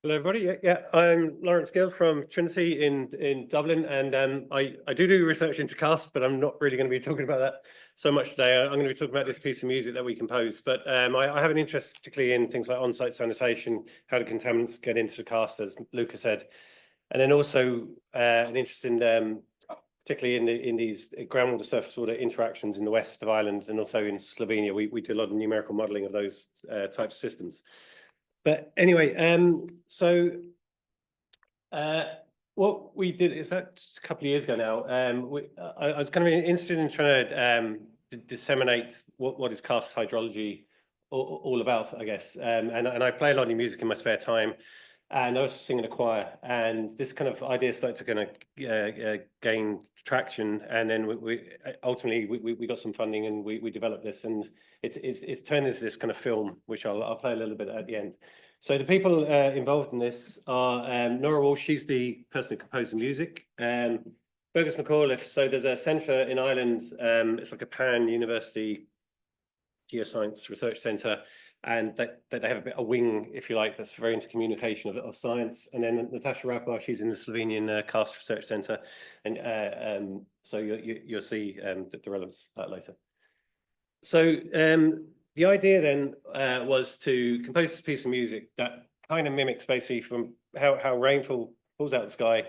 Hello, everybody. I'm Laurence Gill from Trinity in Dublin, and I do research into Karst, but I'm not really going to be talking about that so much today. I'm going to be talking about this piece of music that we composed. But I have an interest particularly in things like on-site sanitation, how do contaminants get into the Karst, as Luca said, and then also an interest in particularly in these groundwater surface water interactions in the west of Ireland and also in Slovenia. We do a lot of numerical modelling of those types of systems. But anyway, what we did is about a couple of years ago now. I was kind of interested in trying to disseminate what is Karst hydrology all about, I guess. And I play a lot of music in my spare time, and I was singing a choir, and this kind of idea started to kind of gain traction, and then we ultimately got some funding, and we developed this, and it's turned into this kind of film, which I'll play a little bit at the end. So the people involved in this are Nora Walsh, she's the person who composed the music, Fergus McAuliffe. So there's a centre in Ireland, it's like a pan-university geoscience research centre, and they have a wing, if you like, that's very into communication of science. And then Natasha Rapar, she's in the Slovenian Karst Research Centre, and so you'll see the relevance of that later. So the idea then was to compose this piece of music that kind of mimics basically from how rainfall falls out of the sky,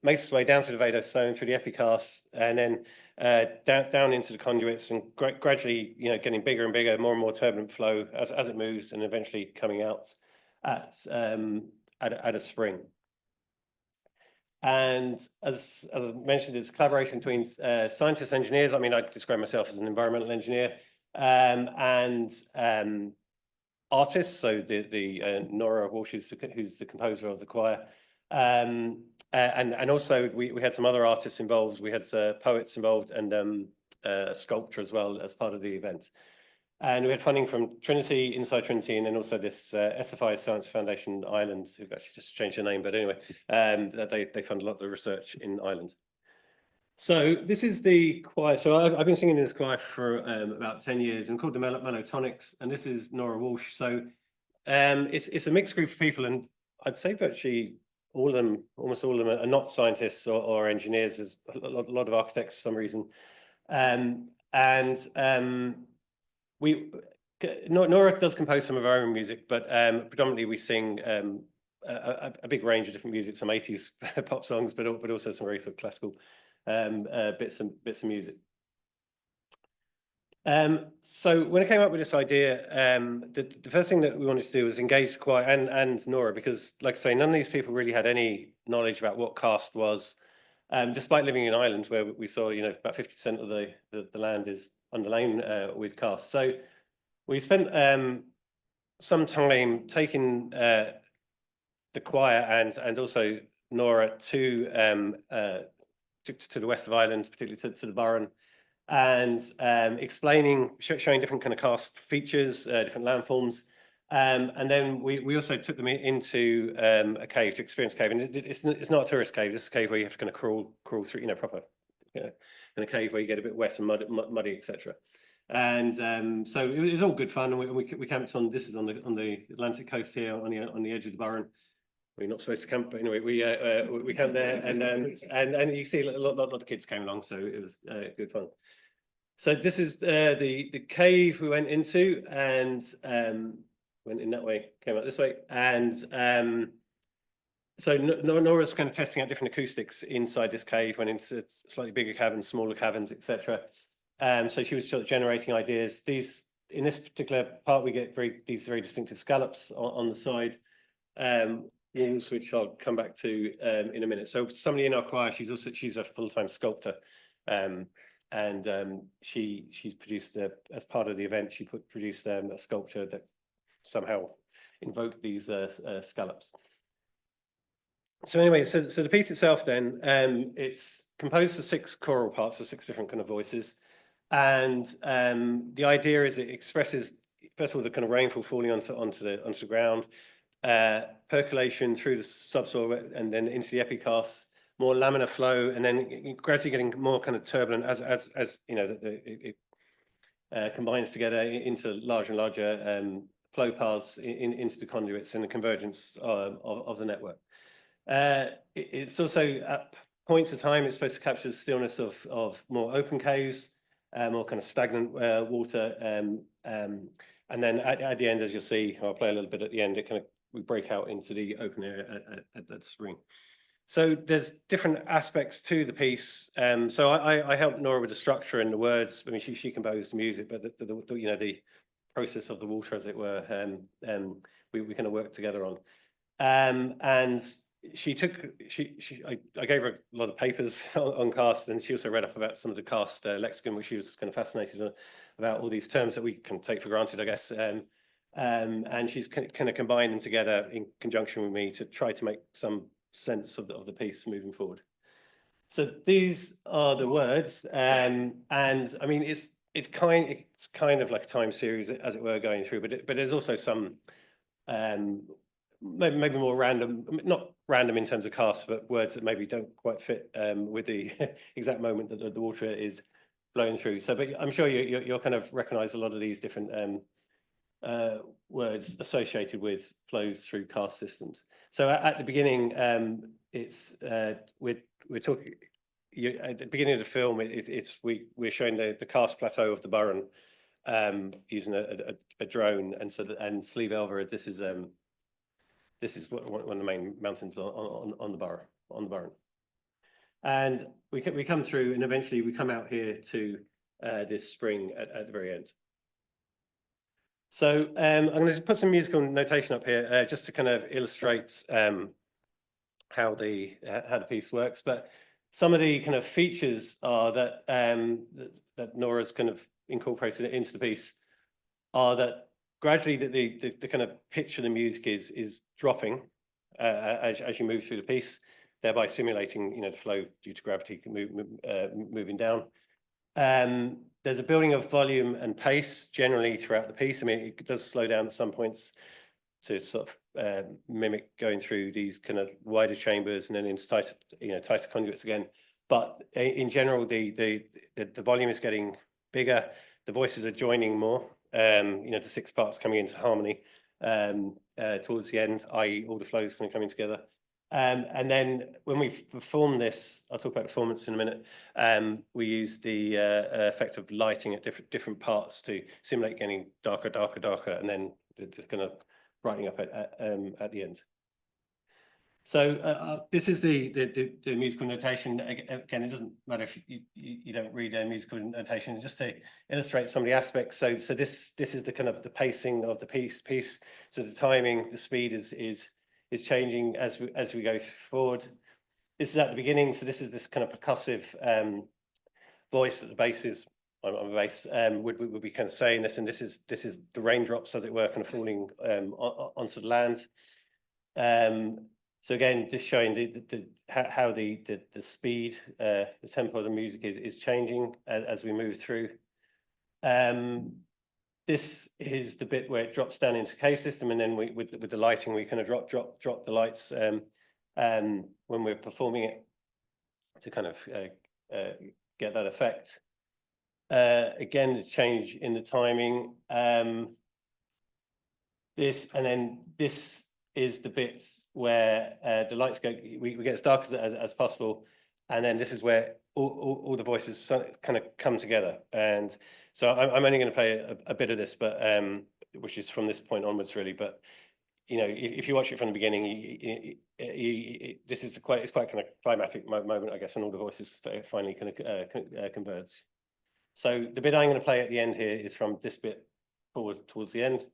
makes its way down to the Vadostone through the epicast, and then down into the conduits, and gradually, getting bigger and bigger, more and more turbulent flow as it moves, and eventually coming out at a spring. And as I mentioned, it's collaboration between scientists, engineers. I mean, I describe myself as an environmental engineer, and artists. So the Nora Walsh, who's the composer of the choir. And also we had some other artists involved. We had poets involved, and a sculptor as well as part of the event. And we had funding from Trinity, inside Trinity, and then also this SFI Science Foundation Ireland, who've actually just changed their name, but anyway, that they fund a lot of the research in Ireland. So this is the choir. So I've been singing in this choir for about 10 years, and called the Mellotonics, and this is Nora Walsh. So it's a mixed group of people, and I'd say virtually almost all of them are not scientists or engineers. There's a lot of architects for some reason, Nora does compose some of our own music, but predominantly we sing a big range of different music, some 80s pop songs, but also some very sort of classical bits of music. So when I came up with this idea, the first thing that we wanted to do was engage the choir and Nora, because, like I say, none of these people really had any knowledge about what Karst was, despite living in Ireland, where we saw, about 50% of the land is underlain with Karst. So we spent some time taking the choir and also Nora to the west of Ireland, particularly to the Burren, and showing different kind of Karst features, different landforms. And then we also took them into a cave, to experience cave. And it's not a tourist cave. This is a cave where you have to kind of crawl through, proper, in a cave where you get a bit wet and muddy, etc. And so it was all good fun. And we camped on, this is on the Atlantic coast here, on the edge of the Burren. We're not supposed to camp, but anyway, we camped there, and you see a lot of kids came along, so it was good fun. So this is the cave we went into, and went in that way, came out this way, and so Nora's kind of testing out different acoustics inside this cave, went into slightly bigger caverns, smaller caverns, etc. So she was sort of generating ideas. In this particular part, we get these very distinctive scallops on the side walls, which I'll come back to in a minute. So somebody in our choir, she's a full-time sculptor, and she's produced as part of the event. She produced a sculpture that somehow invoked these scallops. So anyway, so the piece itself then, it's composed of 6 choral parts, so 6 different kind of voices, and the idea is it expresses, first of all, the kind of rainfall falling onto the ground, percolation through the subsoil and then into the epicast, more laminar flow, and then gradually getting more kind of turbulent as it combines together into larger and larger flow paths into the conduits and the convergence of the network. It's also at points of time, it's supposed to capture the stillness of more open caves, more kind of stagnant water. And then at the end, as you'll see, I'll play a little bit at the end, we break out into the open area at that spring. So there's different aspects to the piece. So I helped Nora with the structure and the words. I mean, she composed the music, but the process of the water, as it were, we kind of worked together on. And I gave her a lot of papers on Karst, and she also read up about some of the Karst lexicon, which she was kind of fascinated about all these terms that we can take for granted, I guess. And she's kind of combined them together in conjunction with me to try to make some sense of the piece moving forward. So these are the words, and I mean it's kind of like a time series, as it were, going through, but there's also some maybe more random, not random in terms of Karst, but words that maybe don't quite fit with the exact moment that the water is flowing through. So, but I'm sure you'll kind of recognise a lot of these different words associated with flows through Karst systems. So at the beginning, we're talking. At the beginning of the film, we're showing the Karst plateau of the Burren using a drone, and Slieve Elver. This is one of the main mountains on the Burren. And we come through, and eventually we come out here to this spring at the very end. So I'm going to put some musical notation up here just to kind of illustrate how the piece works. But some of the kind of features are that that Nora's kind of incorporated into the piece are that gradually the kind of pitch of the music is dropping as you move through the piece, thereby simulating the flow due to gravity moving down. There's a building of volume and pace generally throughout the piece. I mean, it does slow down at some points to sort of mimic going through these kind of wider chambers and then into tighter conduits again. But in general, the volume is getting bigger. The voices are joining more. The 6 parts coming into harmony towards the end, i.e., all the flows kind of coming together. And then when we perform this, I'll talk about performance in a minute. We use the effect of lighting at different parts to simulate getting darker, and then the kind of brightening up at the end. So this is the musical notation. Again, it doesn't matter if you don't read musical notation, just to illustrate some of the aspects. So this is the kind of the pacing of the piece. So the timing, the speed is changing as we go forward. This is at the beginning. So this is this kind of percussive voice at the bases. On the bass would be kind of saying this, and this is the raindrops, as it were, kind of falling onto the land. So again, just showing how the speed, the tempo of the music is changing as we move through. This is the bit where it drops down into cave system, and then with the lighting, we kind of drop the lights when we're performing it to kind of get that effect. Again, the change in the timing. This is the bits where the lights go. We get as dark as possible, and then this is where all the voices kind of come together. And so I'm only going to play a bit of this, but which is from this point onwards, really. But if you watch it from the beginning, it's quite kind of climatic moment, I guess, when all the voices finally kind of converge. So the bit I'm going to play at the end here is from this bit forward towards the end,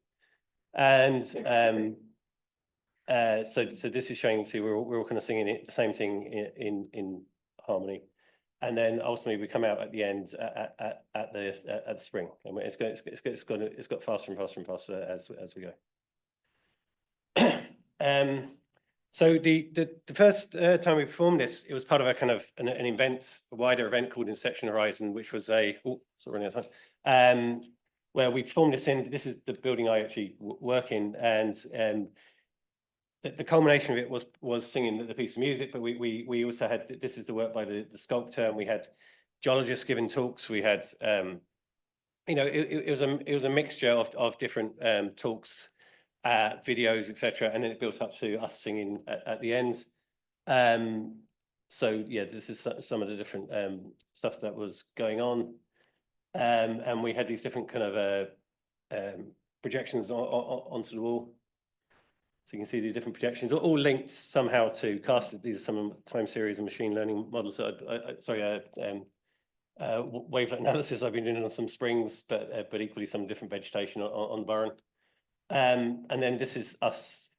and so this is showing. See, we're all kind of singing the same thing in harmony, and then ultimately we come out at the end at the spring, and it's got faster and faster and faster as we go. So the first time we performed this, it was part of a kind of a wider event called Inception Horizon, which was where we performed this in. This is the building I actually work in, and the culmination of it was singing the piece of music. But we also had, this is the work by the sculptor, and we had geologists giving talks. We had you know, it was a mixture of different talks, videos, etc., and then it built up to us singing at the end. So yeah, this is some of the different stuff that was going on, and we had these different kind of projections onto the wall. So you can see the different projections, all linked somehow to Karst. These are some time series and machine learning models. Wavelet analysis I've been doing on some springs, but equally some different vegetation on Burren. And then this is us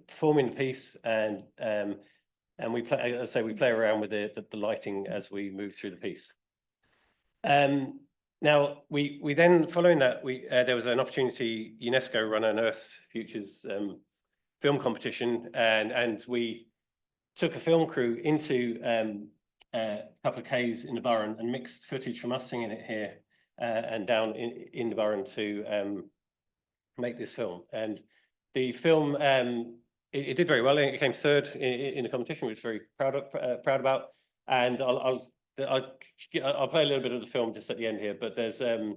performing the piece, and we play. As I say, we play around with the lighting as we move through the piece. Now we then, following that, there was an opportunity. UNESCO run an Earth's Futures film competition, and we took a film crew into a couple of caves in the Burren and mixed footage from us singing it here and down in the Burren to make this film. And the film, it did very well. It came third in the competition, which I was very proud about. And I'll play a little bit of the film just at the end here, but there's a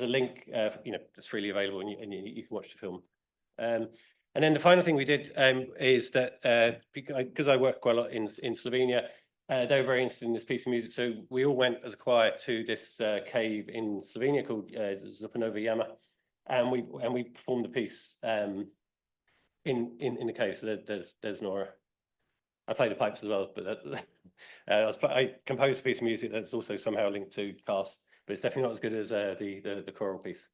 link, that's freely available, and you can watch the film. And then the final thing we did is that because I work quite a lot in Slovenia, they were very interested in this piece of music, so we all went as a choir to this cave in Slovenia called Zupanova Jama, and we performed the piece in the cave. So there's Nora. I play the pipes as well, but I composed a piece of music that's also somehow linked to Karst, but it's definitely not as good as the choral piece.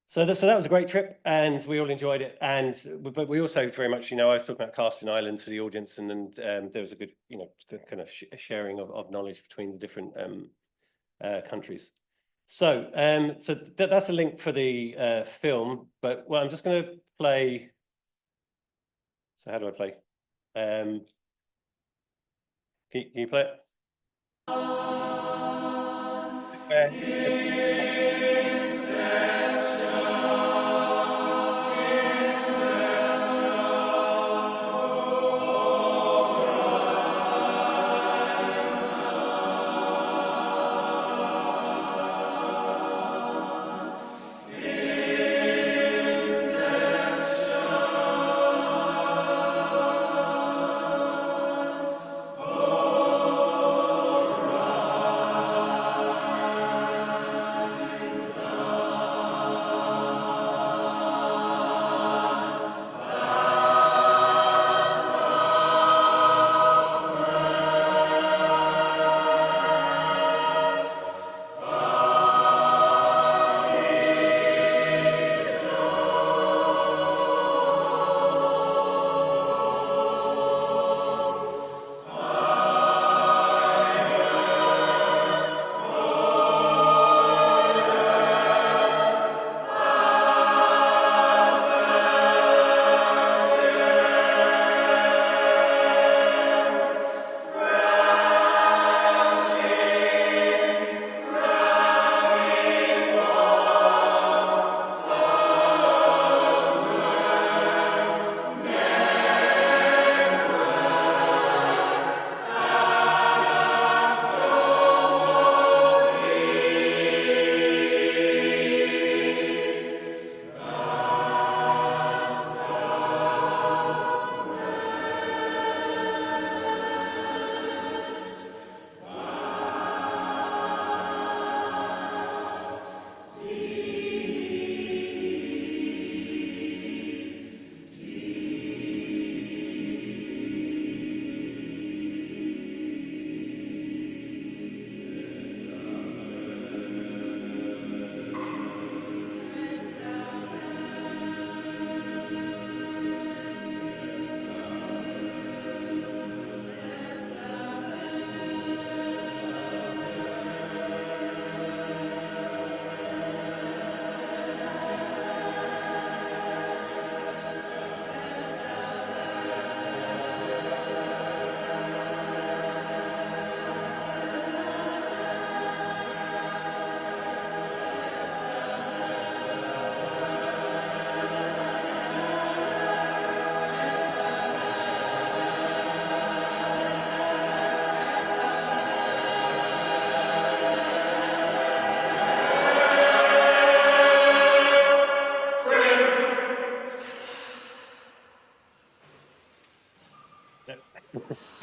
So that was a great trip, and we all enjoyed it. But we also very much, I was talking about Karst in Ireland to the audience, and there was a good, kind of sharing of knowledge between the different countries. So that's a link for the film. But I'm just going to play. So how do I play? Can you play it?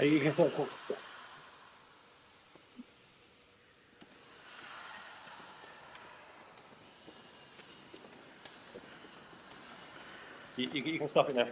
You can stop. You can stop it now.